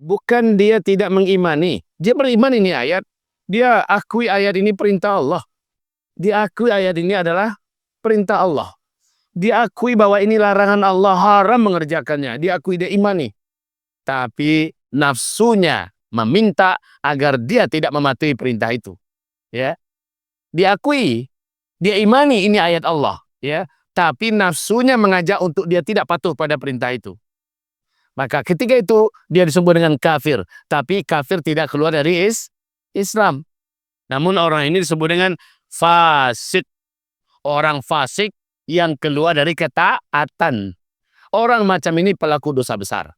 Bukan dia tidak mengimani. Dia beriman ini ayat. Dia akui ayat ini perintah Allah. Dia akui ayat ini adalah perintah Allah. Dia akui bahwa ini larangan Allah, haram mengerjakannya. Dia akui, dia imani. Tapi nafsunya meminta agar dia tidak mematuhi perintah itu. Ya. Diakui, dia imani ini ayat Allah, ya. Tapi nafsunya mengajak untuk dia tidak patuh pada perintah itu. Maka ketika itu dia disebut dengan kafir, tapi kafir tidak keluar dari Islam. Namun orang ini disebut dengan fasik. Orang fasik yang keluar dari ketaatan. Orang macam ini pelaku dosa besar.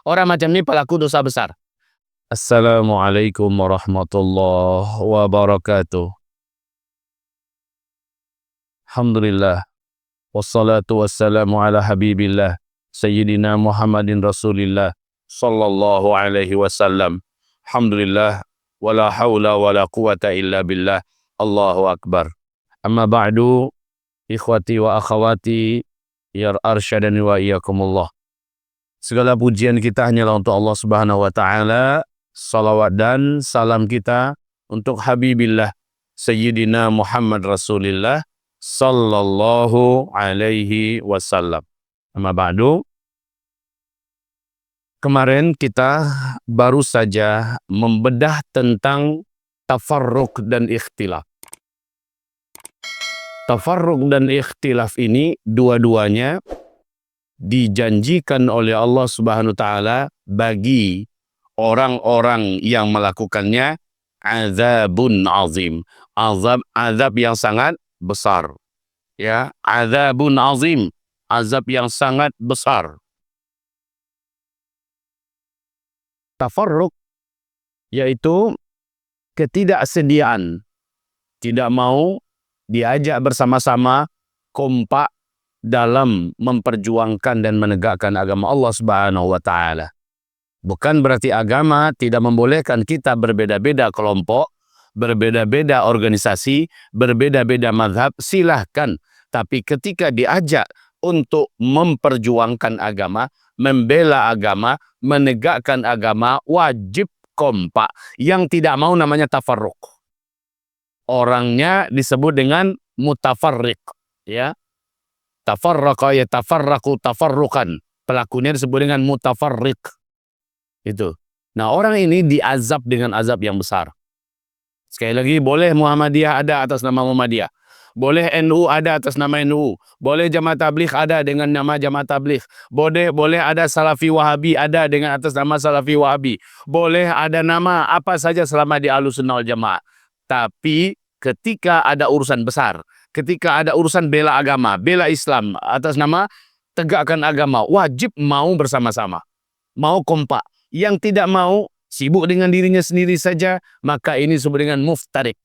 Orang macam ini pelaku dosa besar. Assalamualaikum warahmatullahi wabarakatuh. Alhamdulillah. Wassalatu wassalamu ala habibillah. Sayyidina Muhammadin Rasulillah sallallahu alaihi wasallam. Alhamdulillah. Wala hawla wala quwata illa billah. Allahu akbar. Amma ba'du. Ikhwati wa akhawati. Ya arsyadani wa iyakumullah. Segala pujian kita hanyalah untuk Allah subhanahu wa ta'ala. Salawat dan salam kita untuk Habibillah Sayyidina Muhammad Rasulillah sallallahu alaihi wasallam. Amma ba'du. Kemarin kita baru saja membedah tentang tafarruq dan ikhtilaf. Tafarruq dan ikhtilaf ini dua-duanya dijanjikan oleh Allah Subhanahu wa taala bagi orang-orang yang melakukannya azabun azim. Azab yang sangat besar. Ya, azabun azim. Azab yang sangat besar. Tafarruq yaitu ketidaksediaan, tidak mau diajak bersama-sama kompak dalam memperjuangkan dan menegakkan agama Allah Subhanahu wa taala. Bukan berarti agama tidak membolehkan kita berbeda-beda kelompok, berbeda-beda organisasi, berbeda-beda mazhab, silahkan. Tapi ketika diajak untuk memperjuangkan agama, membela agama, menegakkan agama, wajib kompak. Yang tidak mau namanya tafarruq. Orangnya disebut dengan mutafarriq, ya. Tafarraqa yatafarraqu tafarruqan. Pelakunya disebut dengan mutafarriq. Itu. Nah, orang ini diazab dengan azab yang besar. Sekali lagi, boleh Muhammadiyah ada atas nama Muhammadiyah. Boleh NU ada atas nama NU. Boleh Jamaah Tabligh ada dengan nama Jamaah Tabligh. Boleh ada Salafi Wahabi ada dengan atas nama Salafi Wahabi. Boleh ada nama apa saja selama di Ahlussunnah wal Jamaah. Tapi ketika ada urusan besar, ketika ada urusan bela agama, bela Islam atas nama tegakkan agama, wajib mau bersama-sama. Mau kompak. Yang tidak mau sibuk dengan dirinya sendiri saja, maka ini disebut dengan muftariq.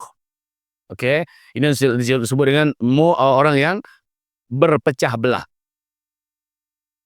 Oke, ini disebut dengan orang yang berpecah belah.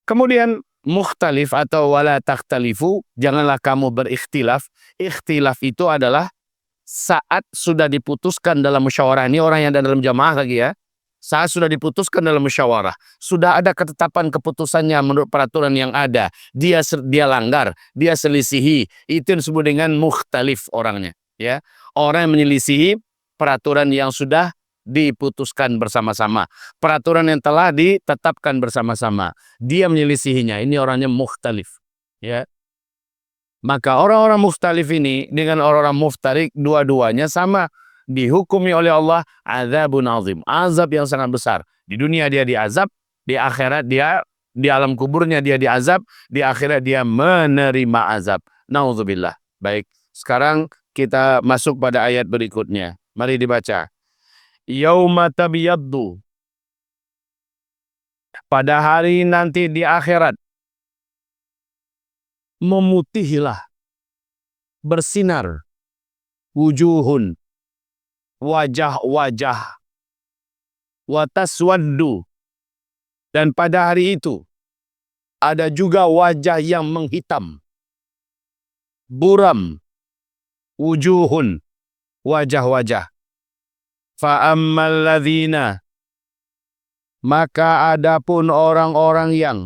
Kemudian mukhtalif atau wala takhtalifu, janganlah kamu berikhtilaf. Ikhtilaf itu adalah saat sudah diputuskan dalam musyawarah. Ini orang yang ada dalam jamaah lagi, ya. Saat sudah diputuskan dalam musyawarah, sudah ada ketetapan keputusannya menurut peraturan yang ada, dia langgar, dia selisihi, itu yang disebut dengan mukhtalif orangnya, ya. Orang yang menyelisihi peraturan yang sudah diputuskan bersama-sama, peraturan yang telah ditetapkan bersama-sama, dia menyelisihinya, ini orangnya mukhtalif, ya. Maka orang-orang mukhtalif ini dengan orang-orang muftariq, dua-duanya sama, dihukumi oleh Allah azabun azim, azab yang sangat besar. Di dunia dia diazab, di akhirat dia, di alam kuburnya dia diazab, di akhirat dia menerima azab. Nauzubillah. Baik, sekarang kita masuk pada ayat berikutnya. Mari dibaca. Yauma tabyaddu. Pada hari nanti di akhirat, memutihilah, bersinar, wujuhun, wajah-wajah, wataswaddu, dan pada hari itu ada juga wajah yang menghitam, buram, wujuhun, wajah-wajah. Fa'ammal ladzina, maka adapun orang-orang yang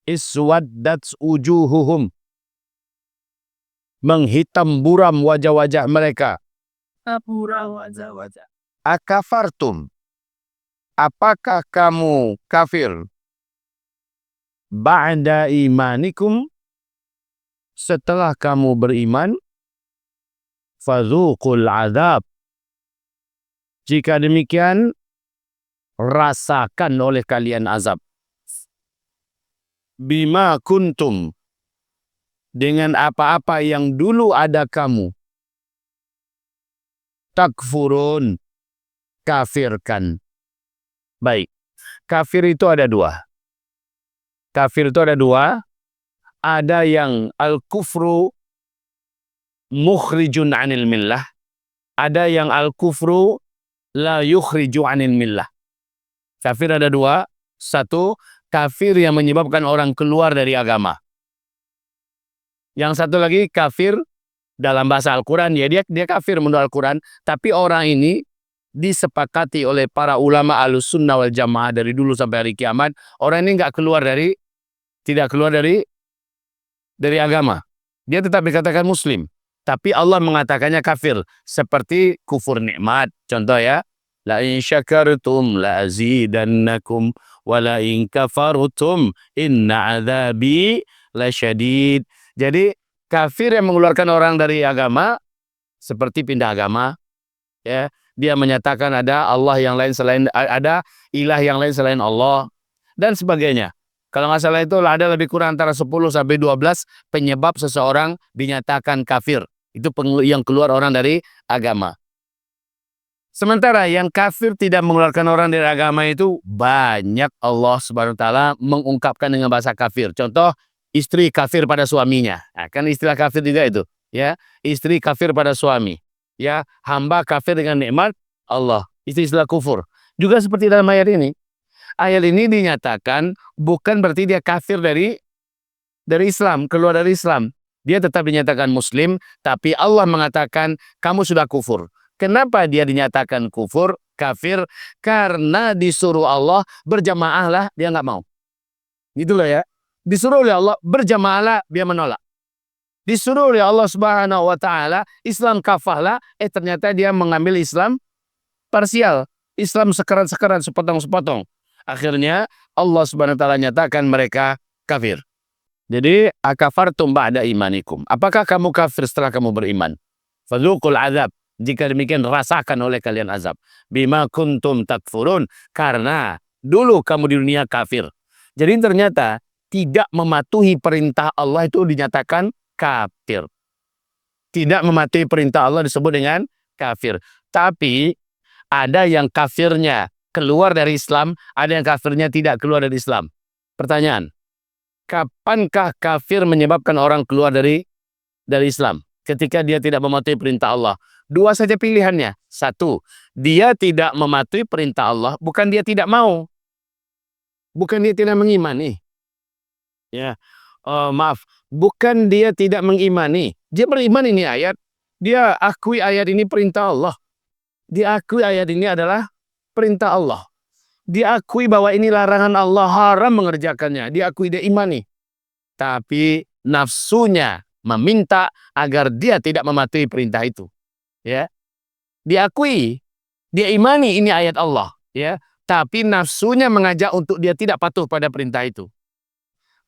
iswaddat wujuhuhum, menghitam buram wajah-wajah mereka. Buram wajah-wajah. Akafartum, apakah kamu kafir? Ba'da imanikum, setelah kamu beriman. Fadzuqul azab, jika demikian rasakan oleh kalian azab. Bima kuntum, dengan apa-apa yang dulu ada kamu. Takfurun, kafirkan. Baik, kafir itu ada dua. Kafir itu ada dua. Ada yang al-kufru mukhrijun anil millah. Ada yang al-kufru la yukhriju anil millah. Kafir ada dua. Satu, kafir yang menyebabkan orang keluar dari agama. Yang satu lagi kafir dalam bahasa Al-Quran, ya dia kafir menurut Al-Quran, tapi orang ini disepakati oleh para ulama Ahlussunnah wal Jamaah dari dulu sampai hari kiamat, orang ini tidak keluar dari agama. Dia tetap dikatakan muslim, tapi Allah mengatakannya kafir, seperti kufur nikmat. Contoh ya, la in syakartum la azidannakum wa la in kafartum inna adzabi lasyadid. Jadi kafir yang mengeluarkan orang dari agama seperti pindah agama, ya. Dia menyatakan ada Allah yang lain selain, ada ilah yang lain selain Allah dan sebagainya. Kalau nggak salah itu ada lebih kurang antara 10 sampai 12 penyebab seseorang dinyatakan kafir. Itu yang keluar orang dari agama. Sementara yang kafir tidak mengeluarkan orang dari agama itu banyak. Allah Subhanahu wa taala mengungkapkan dengan bahasa kafir. Contoh, istri kafir pada suaminya. Nah, kan istilah kafir juga itu, ya. Istri kafir pada suami, ya. Hamba kafir dengan nikmat Allah. Itu istilah kufur. Juga seperti dalam ayat ini. Ayat ini dinyatakan bukan berarti dia kafir dari Islam, keluar dari Islam. Dia tetap dinyatakan muslim, tapi Allah mengatakan kamu sudah kufur. Kenapa dia dinyatakan kufur, kafir? Karena disuruh Allah berjamaahlah, dia nggak mau. Gitu loh ya. Disuruh oleh Allah berjamaahlah, dia menolak. Disuruh oleh Allah Subhanahu wa taala Islam kafahlah, ternyata dia mengambil Islam parsial, Islam sekeran-sekeran, sepotong-sepotong. Akhirnya Allah Subhanahu wa taala nyatakan mereka kafir. Jadi akafartum ba'da imanikum. Apakah kamu kafir setelah kamu beriman? Fadzuqul azab. Jika demikian rasakan oleh kalian azab. Bima kuntum takfurun, karena dulu kamu di dunia kafir. Jadi ternyata tidak mematuhi perintah Allah itu dinyatakan kafir. Tidak mematuhi perintah Allah disebut dengan kafir. Tapi ada yang kafirnya keluar dari Islam, ada yang kafirnya tidak keluar dari Islam. Pertanyaan, kapankah kafir menyebabkan orang keluar dari Islam? Ketika dia tidak mematuhi perintah Allah. Dua saja pilihannya. Satu, dia tidak mematuhi perintah Allah, bukan dia tidak mau. Bukan dia tidak mengimani. Ya, maaf, bukan dia tidak mengimani. Dia beriman ini ayat. Dia akui ayat ini perintah Allah. Dia akui ayat ini adalah perintah Allah. Dia akui bahwa ini larangan Allah, haram mengerjakannya. Dia akui, dia imani. Tapi nafsunya meminta agar dia tidak mematuhi perintah itu. Ya, diakui, dia imani ini ayat Allah, ya, tapi nafsunya mengajak untuk dia tidak patuh pada perintah itu.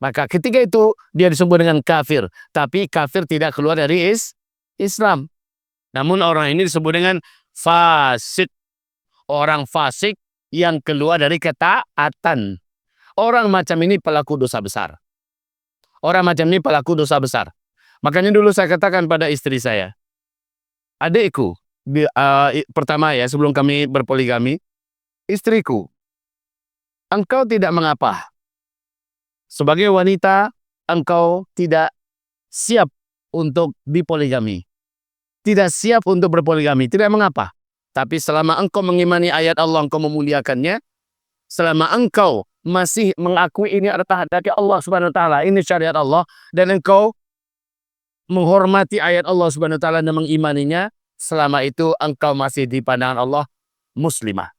Maka ketika itu dia disebut dengan kafir, tapi kafir tidak keluar dari Islam. Namun orang ini disebut dengan fasik, orang fasik yang keluar dari ketaatan. Orang macam ini pelaku dosa besar. Orang macam ini pelaku dosa besar. Makanya dulu saya katakan pada istri saya, adikku, pertama ya sebelum kami berpoligami, istriku, engkau tidak mengapa. Sebagai wanita, engkau tidak siap untuk dipoligami. Tidak siap untuk berpoligami, tidak mengapa. Tapi selama engkau mengimani ayat Allah, engkau memuliakannya, selama engkau masih mengakui ini adalah dari Allah Subhanahu wa taala, ini syariat Allah, dan engkau menghormati ayat Allah Subhanahu wa taala dan mengimaninya, selama itu engkau masih di pandangan Allah muslimah.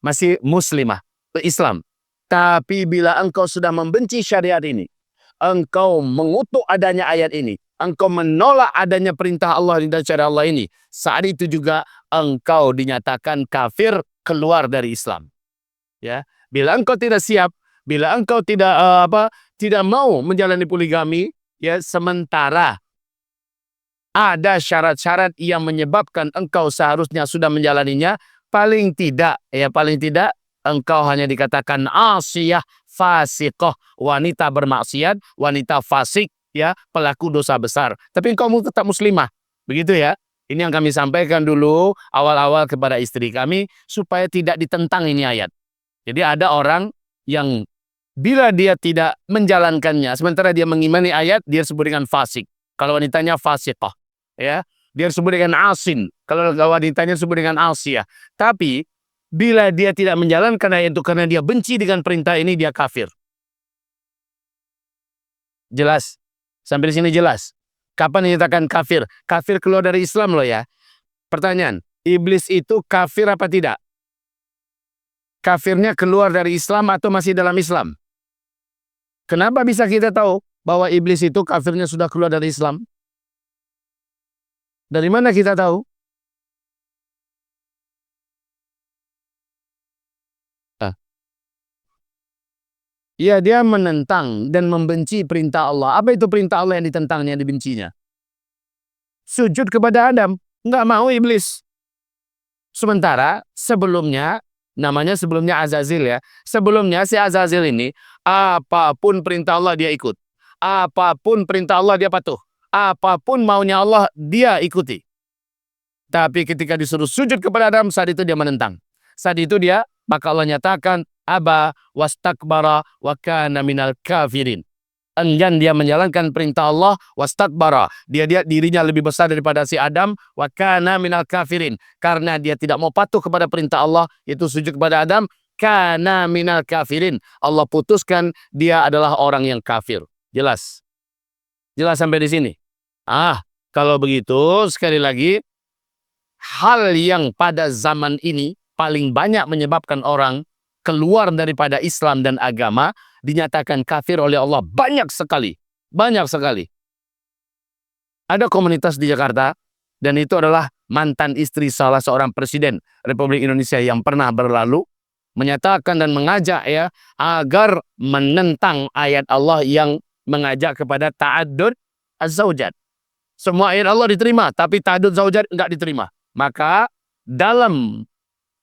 Masih muslimah, Islam. Tapi bila engkau sudah membenci syariat ini, engkau mengutuk adanya ayat ini, engkau menolak adanya perintah Allah dan syariat Allah ini, saat itu juga engkau dinyatakan kafir, keluar dari Islam. Ya, bila engkau tidak siap, bila engkau tidak mau menjalani poligami, ya, sementara ada syarat-syarat yang menyebabkan engkau seharusnya sudah menjalaninya, paling tidak engkau hanya dikatakan asiyah, fasiqah, wanita bermaksiat, wanita fasik, ya, pelaku dosa besar. Tapi engkau tetap muslimah. Begitu ya. Ini yang kami sampaikan dulu awal-awal kepada istri kami supaya tidak ditentang ini ayat. Jadi ada orang yang bila dia tidak menjalankannya, sementara dia mengimani ayat, dia disebut dengan fasik. Kalau wanitanya fasiqah, ya, dia disebut dengan asin. Kalau wanitanya disebut dengan asiyah. Tapi bila dia tidak menjalankan ayat itu karena dia benci dengan perintah ini, dia kafir. Jelas? Sampai di sini jelas? Kapan dinyatakan kafir? Kafir keluar dari Islam loh ya. Pertanyaan, iblis itu kafir apa tidak? Kafirnya keluar dari Islam atau masih dalam Islam? Kenapa bisa kita tahu bahwa iblis itu kafirnya sudah keluar dari Islam? Dari mana kita tahu? Ya, dia menentang dan membenci perintah Allah. Apa itu perintah Allah yang ditentangnya, yang dibencinya? Sujud kepada Adam. Nggak mau iblis. Sementara sebelumnya, namanya sebelumnya Azazil ya. Sebelumnya si Azazil ini, apapun perintah Allah dia ikut. Apapun perintah Allah dia patuh. Apapun maunya Allah dia ikuti. Tapi ketika disuruh sujud kepada Adam, saat itu dia menentang. Saat itu maka Allah nyatakan, aba wastakbara wa kana minal kafirin. Enggan dia menjalankan perintah Allah, wastakbara. Dia dirinya lebih besar daripada si Adam, wa kana minal kafirin. Karena dia tidak mau patuh kepada perintah Allah, itu sujud kepada Adam, kana minal kafirin. Allah putuskan dia adalah orang yang kafir. Jelas? Jelas sampai di sini? Kalau begitu, sekali lagi, hal yang pada zaman ini paling banyak menyebabkan orang keluar daripada Islam dan agama, dinyatakan kafir oleh Allah, banyak sekali. Banyak sekali. Ada komunitas di Jakarta, dan itu adalah mantan istri salah seorang presiden Republik Indonesia yang pernah berlalu, menyatakan dan mengajak ya agar menentang ayat Allah yang mengajak kepada ta'addud az-zaujat. Semua ayat Allah diterima, tapi ta'addud zaujat enggak diterima. Maka dalam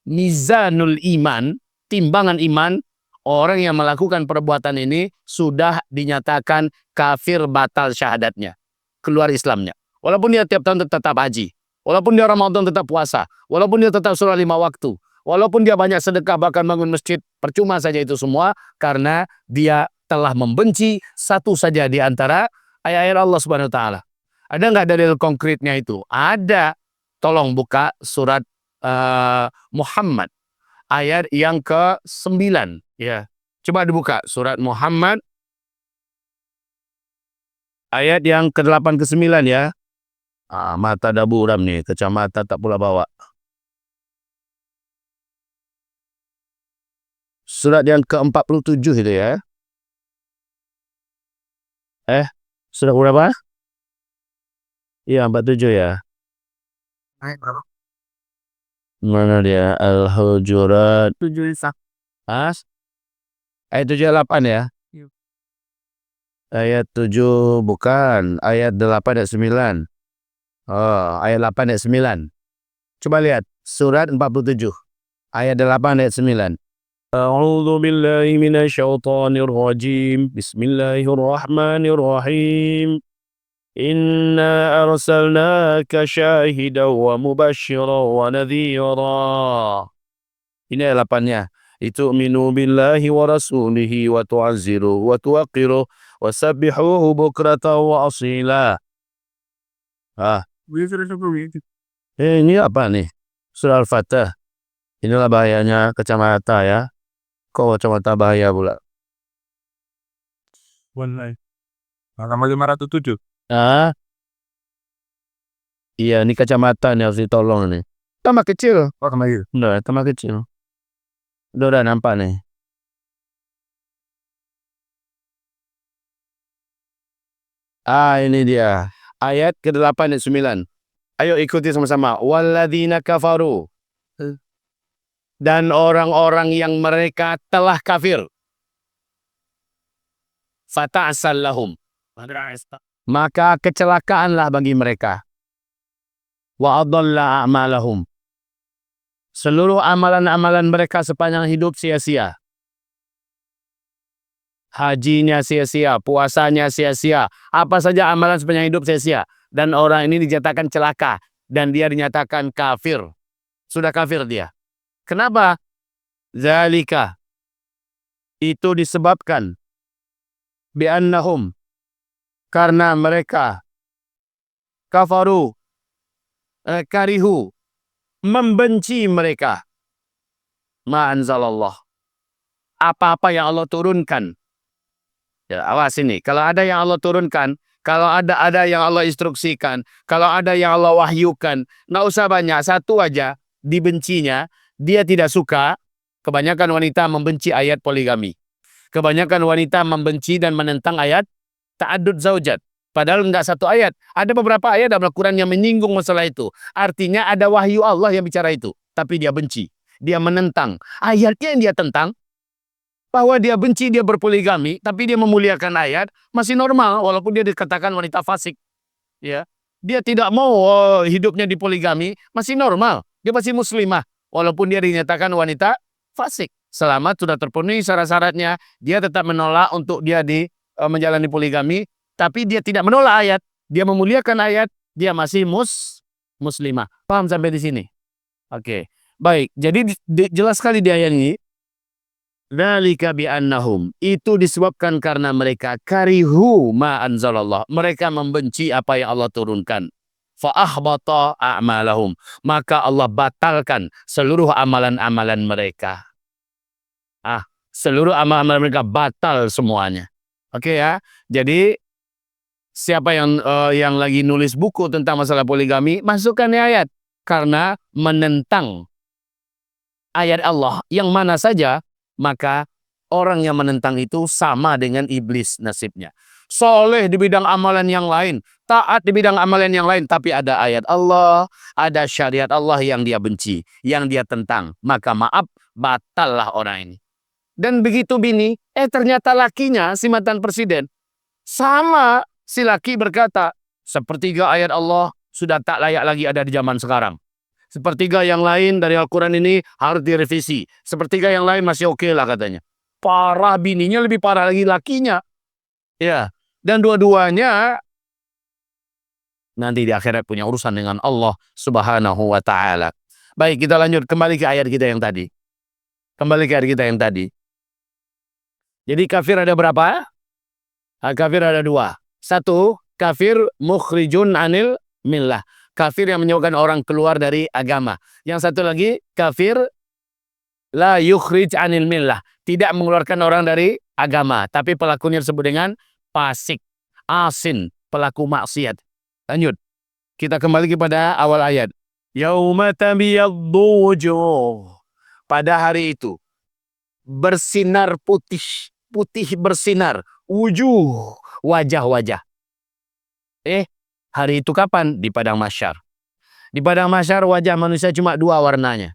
mizanul iman, timbangan iman, orang yang melakukan perbuatan ini sudah dinyatakan kafir, batal syahadatnya, keluar Islamnya. Walaupun dia tiap tahun tetap haji, walaupun dia Ramadan tetap puasa, walaupun dia tetap sholat 5 waktu, walaupun dia banyak sedekah bahkan bangun masjid, percuma saja itu semua karena dia telah membenci satu saja di antara ayat-ayat Allah Subhanahu wa taala. Ada nggak dalil konkretnya itu? Ada. Tolong buka surat Muhammad ayat yang ke-9 ya. Coba dibuka surat Muhammad ayat yang ke-8 ke-9 ya. Mata dah buram nih, kacamata tak pula bawa. Surat yang ke-47 itu ya. Surat berapa? Iya, 47 ya. Mana dia? Al-Hujurat 7 ayat 7 ayat 8 ya. Ayat 7 bukan, ayat 8 ayat 9. Ayat 8 ayat 9. Coba lihat surat 47 ayat 8 ayat 9. A'udzu billahi minasyaitonir rajim. Bismillahirrahmanirrahim. Inna arsalnaka syahidan wa mubasysyiran wa nadhira. Ini ayat 8-nya. Itu'minu billahi wa rasulihi wa tu'azziru wa tuwaqqiru wa sabbihuhu bukratan wa asila. Ini apa nih? Surah Al-Fatah. Inilah bahayanya kacamata ya. Kok kacamata bahaya pula? Halaman 507. Iya, ini kacamata nih harus ditolong nih. Tambah kecil. Tambah kecil. Udah, tambah kecil. Udah nampak nih. Ini dia. Ayat ke-8 dan 9. Ayo ikuti sama-sama. Walladzina kafaru. Dan orang-orang yang mereka telah kafir. Fata'asal lahum. Maka kecelakaanlah bagi mereka. Wa adalla a'malahum. Seluruh amalan-amalan mereka sepanjang hidup sia-sia. Hajinya sia-sia, puasanya sia-sia, apa saja amalan sepanjang hidup sia-sia. Dan orang ini dinyatakan celaka dan dia dinyatakan kafir. Sudah kafir dia. Kenapa? Zalika. Itu disebabkan bi'annahum, karena mereka kafaru, karihu, membenci mereka ma anzalallah, apa-apa yang Allah turunkan. Ya, awas ini. Kalau ada yang Allah turunkan, kalau ada yang Allah instruksikan, kalau ada yang Allah wahyukan, nggak usah banyak, satu aja dibencinya, dia tidak suka. Kebanyakan wanita membenci ayat poligami. Kebanyakan wanita membenci dan menentang ayat ta'addud zaujat. Padahal nggak satu ayat. Ada beberapa ayat dalam Al-Quran yang menyinggung masalah itu. Artinya ada wahyu Allah yang bicara itu. Tapi dia benci. Dia menentang. Ayatnya yang dia tentang, bahwa dia benci, dia berpoligami, tapi dia memuliakan ayat, masih normal walaupun dia dikatakan wanita fasik. Ya, dia tidak mau hidupnya dipoligami, masih normal. Dia masih muslimah walaupun dia dinyatakan wanita fasik. Selama sudah terpenuhi syarat-syaratnya, dia tetap menolak untuk dia menjalani poligami, tapi dia tidak menolak ayat. Dia memuliakan ayat, dia masih muslimah. Paham sampai di sini? Oke. Baik, jadi jelas sekali di ayat ini. Dzalika bi'annahum, itu disebabkan karena mereka karihu ma anzalallah, mereka membenci apa yang Allah turunkan. Fa ahbata a'malahum, maka Allah batalkan seluruh amalan-amalan mereka. Seluruh amalan mereka batal semuanya. Oke ya. Jadi siapa yang lagi nulis buku tentang masalah poligami, masukkan ayat, karena menentang ayat Allah yang mana saja, maka orang yang menentang itu sama dengan iblis nasibnya. Soleh di bidang amalan yang lain, taat di bidang amalan yang lain, tapi ada ayat Allah, ada syariat Allah yang dia benci, yang dia tentang, maka maaf, batallah orang ini. Dan begitu bini, ternyata lakinya si mantan presiden, sama si laki berkata, sepertiga ayat Allah sudah tak layak lagi ada di zaman sekarang. Sepertiga yang lain dari Al-Quran ini harus direvisi. Sepertiga yang lain masih oke lah katanya. Parah bininya, lebih parah lagi lakinya. Ya, dan dua-duanya nanti di akhirat punya urusan dengan Allah Subhanahu wa ta'ala. Baik, kita lanjut kembali ke ayat kita yang tadi. Jadi kafir ada berapa? Kafir ada dua. Satu, kafir mukhrijun anil millah. Kafir yang menyebabkan orang keluar dari agama. Yang satu lagi, kafir la yukhrij anil millah, tidak mengeluarkan orang dari agama, tapi pelakunya disebut dengan fasik, asin, pelaku maksiat. Lanjut. Kita kembali kepada awal ayat. Yauma tabyaddu wujuh. Pada hari itu bersinar putih bersinar wujuh, wajah-wajah. Hari itu kapan? Di padang mahsyar. Di padang mahsyar wajah manusia cuma dua warnanya.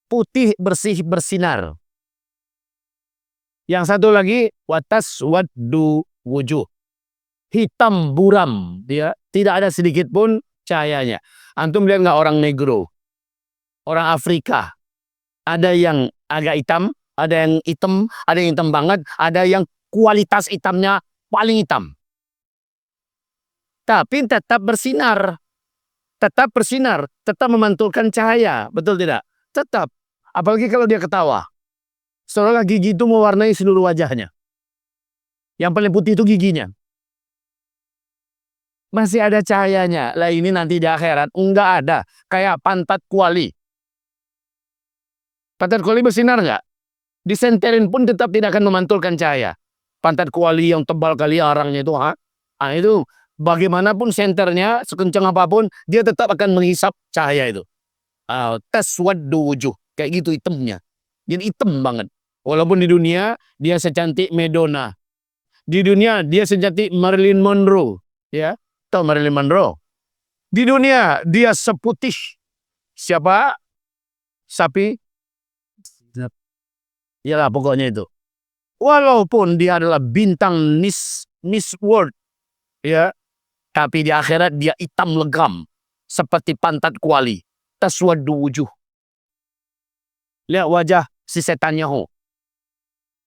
Putih bersih bersinar. Yang satu lagi wataswaddu wujuh. Hitam buram, dia tidak ada sedikit pun cahayanya. Antum lihat nggak orang negro, orang Afrika, ada yang agak hitam, ada yang hitam, ada yang hitam banget, ada yang kualitas hitamnya paling hitam. Tapi tetap bersinar, tetap memantulkan cahaya, betul tidak? Tetap, apalagi kalau dia ketawa. Seolah gigi itu mewarnai seluruh wajahnya. Yang paling putih itu giginya. Masih ada cahayanya. Lah ini nanti di akhirat enggak ada. Kayak pantat kuali. Pantat kuali bersinar enggak? Disenterin pun tetap tidak akan memantulkan cahaya. Pantat kuali yang tebal kali arangnya itu, itu bagaimanapun senternya, sekencang apapun, dia tetap akan menghisap cahaya itu. Taswaddu wujuh, kayak gitu hitamnya. Jadi hitam banget. Walaupun di dunia dia secantik Madonna, Di dunia dia sejati Marilyn Monroe, ya. Tahu Marilyn Monroe? Di dunia dia seputih siapa? Sapi? Iyalah pokoknya itu. Walaupun dia adalah bintang Miss World, ya, tapi di akhirat dia hitam legam seperti pantat kuali. Taswaddu wujuh. Lihat wajah si setannya ho.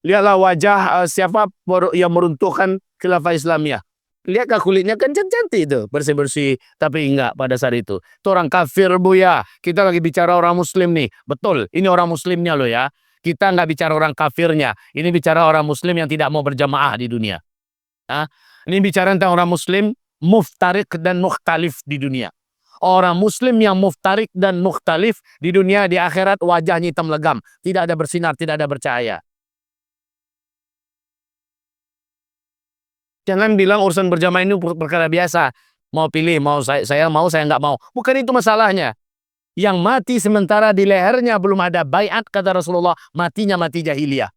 Lihatlah wajah siapa yang meruntuhkan khilafah Islamiyah. Lihat kulitnya kan cantik itu, bersih-bersih, tapi enggak pada saat itu. Itu orang kafir, Bu ya. Kita lagi bicara orang muslim nih. Betul, ini orang muslimnya loh ya. Kita nggak bicara orang kafirnya. Ini bicara orang muslim yang tidak mau berjamaah di dunia. Nah, ini bicara tentang orang muslim muftarik dan mukhtalif di dunia. Orang muslim yang muftarik dan mukhtalif di dunia, di akhirat wajahnya hitam legam. Tidak ada bersinar, tidak ada bercahaya. Jangan bilang urusan berjamaah ini perkara biasa. Mau pilih, mau saya mau, saya nggak mau. Bukan itu masalahnya. Yang mati sementara di lehernya belum ada baiat, kata Rasulullah, matinya mati jahiliyah.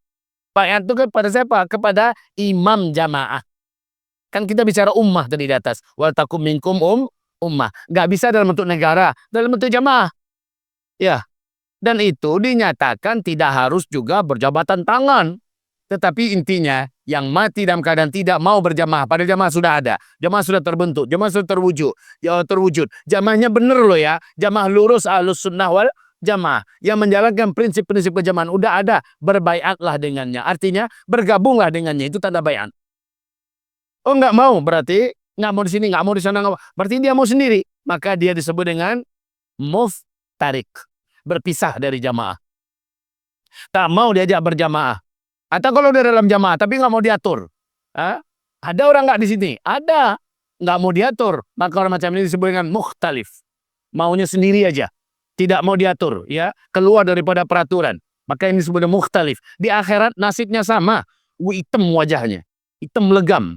Baiat itu kepada siapa? Kepada imam jamaah. Kan kita bicara ummah tadi di atas. Wal takum minkum ummah. Nggak bisa dalam bentuk negara, dalam bentuk jamaah. Ya. Dan itu dinyatakan tidak harus juga berjabatan tangan. Tetapi intinya, yang mati dalam keadaan tidak mau berjamaah, padahal jamaah sudah ada, jamaah sudah terbentuk, jamaah sudah terwujud. Jamaahnya benar loh ya, jamaah lurus ahlus sunnah wal jamaah yang menjalankan prinsip-prinsip kejamaah udah ada, berbaiatlah dengannya. Artinya bergabunglah dengannya, itu tanda baiat. Oh nggak mau, berarti nggak mau di sini, nggak mau di sana, nggak mau. Berarti dia mau sendiri, maka dia disebut dengan muftarik, berpisah dari jamaah. Tak mau diajak berjamaah. Atau kalau dia dalam jamaah tapi nggak mau diatur, ada orang nggak di sini? Ada, nggak mau diatur, maka orang macam ini disebut dengan mukhtalif, maunya sendiri aja, tidak mau diatur, ya, keluar daripada peraturan, maka ini disebut mukhtalif. Di akhirat nasibnya sama, hitam wajahnya, hitam legam,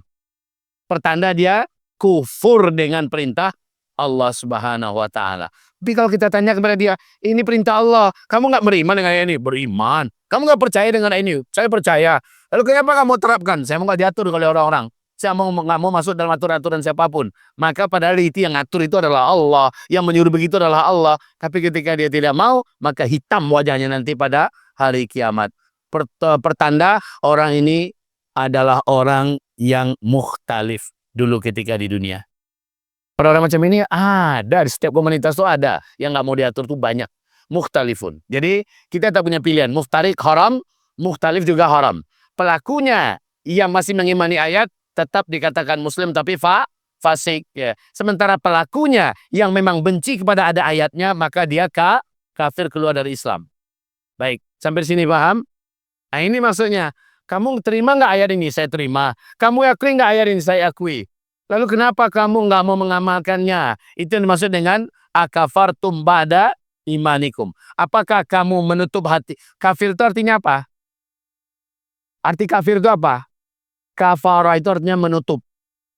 pertanda dia kufur dengan perintah Allah Subhanahu wa Ta'ala. Tapi kalau kita tanya kepada dia, ini perintah Allah, kamu nggak beriman dengan ini? Beriman. Kamu nggak percaya dengan ini? Saya percaya. Lalu kenapa kamu terapkan? Saya mau nggak diatur oleh orang-orang. Saya nggak mau masuk dalam aturan-aturan siapapun. Maka padahal itu yang ngatur itu adalah Allah, yang menyuruh begitu adalah Allah. Tapi ketika dia tidak mau, maka hitam wajahnya nanti pada hari kiamat. Pertanda orang ini adalah orang yang mukhtalif dulu ketika di dunia. Orang macam ini ada di setiap komunitas tuh ada yang nggak mau diatur tuh banyak. Mukhtalifun. Jadi kita tak punya pilihan. Muftarik haram, mukhtalif juga haram. Pelakunya yang masih mengimani ayat tetap dikatakan muslim tapi fasik. Ya. Sementara pelakunya yang memang benci kepada ada ayatnya maka dia kafir, keluar dari Islam. Baik, sampai sini paham? Nah ini maksudnya. Kamu terima nggak ayat ini? Saya terima. Kamu akui nggak ayat ini? Saya akui. Lalu kenapa kamu nggak mau mengamalkannya? Itu yang dimaksud dengan akafartum ba'da imanikum. Apakah kamu menutup hati? Kafir itu artinya apa? Arti kafir itu apa? Kafara itu artinya menutup.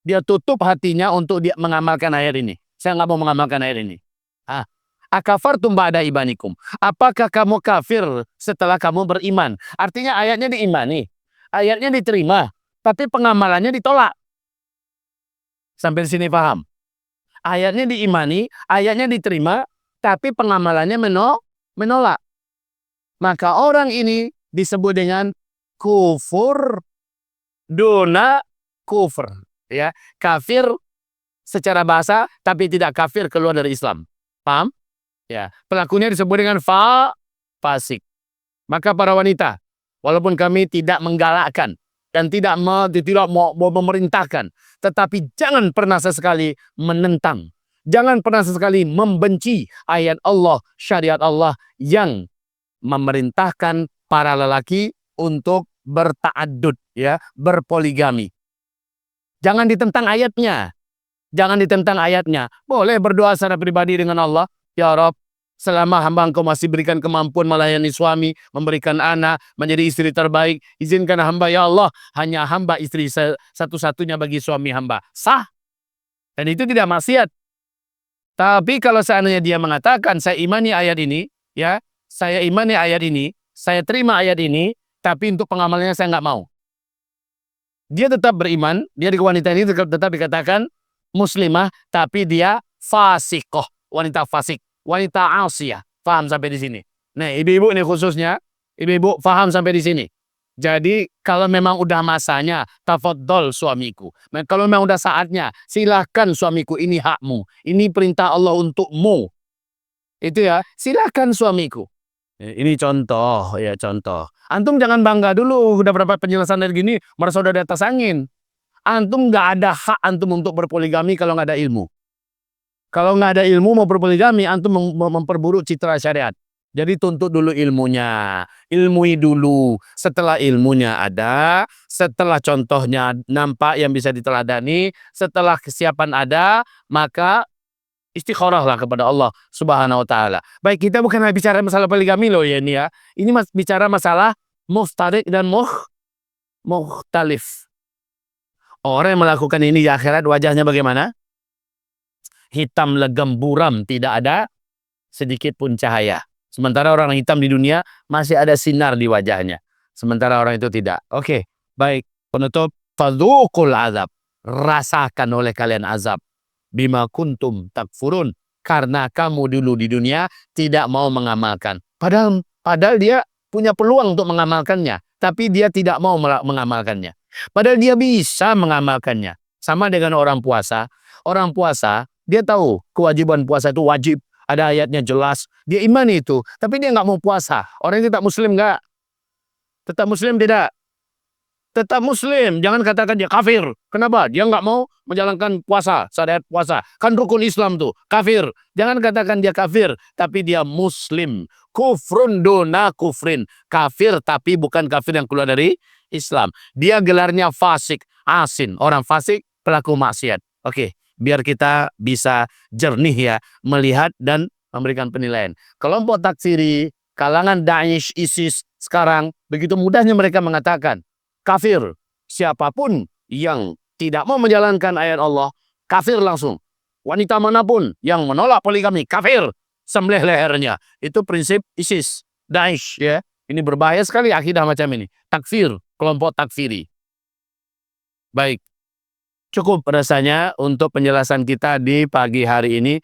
Dia tutup hatinya untuk dia mengamalkan ayat ini. Saya nggak mau mengamalkan ayat ini. Akafartum ba'da imanikum. Apakah kamu kafir setelah kamu beriman? Artinya ayatnya diimani. Ayatnya diterima. Tapi pengamalannya ditolak. Sampai sini paham? Ayatnya diimani, ayatnya diterima, tapi pengamalannya menolak. Maka orang ini disebut dengan kufur duna kufur. Ya, kafir secara bahasa, tapi tidak kafir keluar dari Islam. Paham? Ya, pelakunya disebut dengan fasik. Maka para wanita, walaupun kami tidak menggalakkan dan tidak mau memerintahkan, tetapi jangan pernah sesekali menentang, jangan pernah sesekali membenci ayat Allah, syariat Allah yang memerintahkan para lelaki untuk berta'addud, ya, berpoligami. Jangan ditentang ayatnya. Jangan ditentang ayatnya. Boleh berdoa secara pribadi dengan Allah, ya Rabb, selama hamba engkau masih berikan kemampuan melayani suami, memberikan anak, menjadi istri terbaik, izinkan hamba, ya Allah, hanya hamba istri satu-satunya bagi suami hamba. Sah. Dan itu tidak maksiat. Tapi kalau seandainya dia mengatakan, saya imani ayat ini, ya, saya imani ayat ini, saya terima ayat ini, tapi untuk pengamalannya saya nggak mau. Dia tetap beriman, dia di wanita ini tetap dikatakan muslimah, tapi dia fasikoh, wanita fasik, wanita asiyah. Paham sampai di sini? Nah, ibu-ibu ini khususnya, ibu-ibu paham sampai di sini. Jadi kalau memang udah masanya, tafadhol suamiku. Nah, kalau memang udah saatnya, silahkan suamiku, ini hakmu. Ini perintah Allah untukmu. Itu ya, silahkan suamiku. Ini contoh, ya contoh. Antum jangan bangga dulu, udah berapa penjelasan dari gini, merasa udah di atas angin. Antum nggak ada hak antum untuk berpoligami kalau nggak ada ilmu. Kalau nggak ada ilmu mau berpoligami, antum memperburuk citra syariat. Jadi tuntut dulu ilmunya, ilmui dulu. Setelah ilmunya ada, setelah contohnya nampak yang bisa diteladani, setelah kesiapan ada, maka istikharahlah kepada Allah Subhanahu wa taala. Baik, kita bukan bicara masalah poligami loh ya ini ya. Ini bicara masalah muhtarik dan mukhtalif. Orang yang melakukan ini di akhirat wajahnya bagaimana? Hitam legam buram, tidak ada sedikit pun cahaya. Sementara orang hitam di dunia masih ada sinar di wajahnya. Sementara orang itu tidak. Oke, baik. Penutup, fadzuqul azab. Rasakan oleh kalian azab. Bima kuntum takfurun. Karena kamu dulu di dunia tidak mau mengamalkan. Padahal dia punya peluang untuk mengamalkannya. Tapi dia tidak mau mengamalkannya. Padahal dia bisa mengamalkannya. Sama dengan orang puasa. Orang puasa, dia tahu kewajiban puasa itu wajib. Ada ayatnya jelas. Dia imani itu. Tapi dia nggak mau puasa. Orang itu tak muslim nggak? Tetap muslim tidak? Tetap muslim. Jangan katakan dia kafir. Kenapa? Dia nggak mau menjalankan puasa. Syariat puasa. Kan rukun Islam tuh. Kafir. Jangan katakan dia kafir. Tapi dia muslim. Kufrun dona kufrin. Kafir tapi bukan kafir yang keluar dari Islam. Dia gelarnya fasik. Asin. Orang fasik pelaku maksiat. Oke. Biar kita bisa jernih ya, melihat dan memberikan penilaian. Kelompok takfiri, kalangan Daesh, ISIS sekarang, begitu mudahnya mereka mengatakan, kafir. Siapapun yang tidak mau menjalankan ayat Allah, kafir langsung. Wanita manapun yang menolak poligami, kafir. Sembelih lehernya. Itu prinsip ISIS, Daesh ya. Ini berbahaya sekali akidah macam ini. Takfir, kelompok takfiri. Baik. Cukup rasanya untuk penjelasan kita di pagi hari ini.